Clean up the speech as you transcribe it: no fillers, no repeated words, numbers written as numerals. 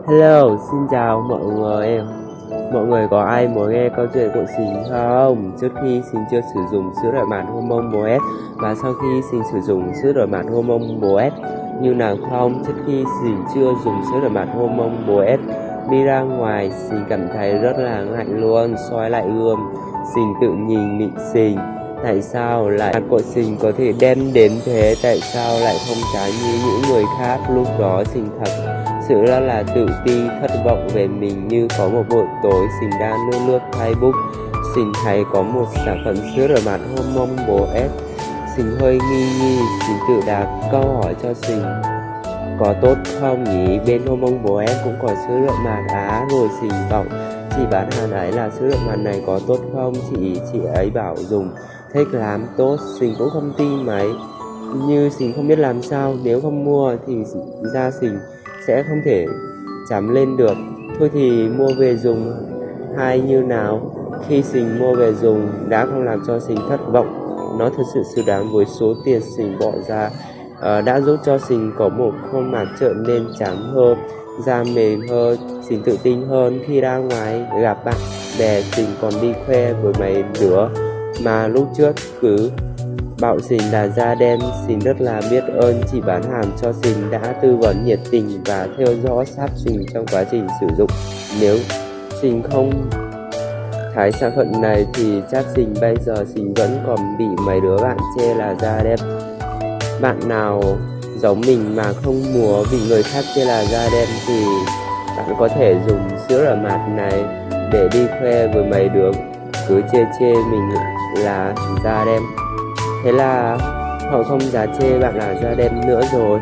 Hello, xin chào mọi người. Mọi người có ai muốn nghe câu chuyện của Sình không? Trước khi Sình chưa sử dụng sữa rửa mặt Hormone Boet và sau khi Sình sử dụng sữa rửa mặt Hormone Boet như nào không? Trước khi Sình chưa dùng sữa rửa mặt Hormone Boet, đi ra ngoài Sình cảm thấy rất là ngại luôn. Soi lại gương, Sình tự nhìn mị Sình. Tại sao lại mặt của Sình có thể đen đến thế? Tại sao lại không trái như những người khác? Lúc đó Sình thật sự rất là tự ti, thất vọng về mình. Như có một buổi tối Sình đang lướt Facebook, Sình thấy có một sản phẩm sữa rửa mặt Hormone Boet. Sình hơi nghi, Sình tự đặt câu hỏi cho Sình có tốt không nhỉ? Bên Hormone Boet cũng có sữa rửa mặt rồi Sình bảo chị bán hàng ấy là sữa rửa mặt này có tốt không? Chị ấy bảo dùng thích lắm, tốt. Sình cũng không tin mấy, như Sình không biết làm sao, nếu không mua thì da Sình sẽ không thể chấm lên được. Thôi thì mua về dùng hay như nào? Khi Sình mua về dùng đã không làm cho Sình thất vọng. Nó thật sự xứng đáng với số tiền Sình bỏ ra. Đã giúp cho Sình có một khuôn mặt trở nên trắng hơn, da mềm hơn, Sình tự tin hơn. Khi ra ngoài gặp bạn bè, Sình còn đi khoe với mấy đứa mà lúc trước cứ bảo Sình là da đen. Sình rất là biết ơn chị bán hàng cho Sình đã tư vấn nhiệt tình và theo dõi sát Sình trong quá trình sử dụng. Nếu Sình không thấy sản phẩm này thì chắc Sình bây giờ Sình vẫn còn bị mấy đứa bạn chê là da đen. Bạn nào giống mình mà không muốn bị người khác chê là da đen thì bạn có thể dùng sữa rửa mặt này để đi khoe với mấy đứa cứ chê mình là da đen. Thế là họ không dám chê bạn là da đen nữa rồi.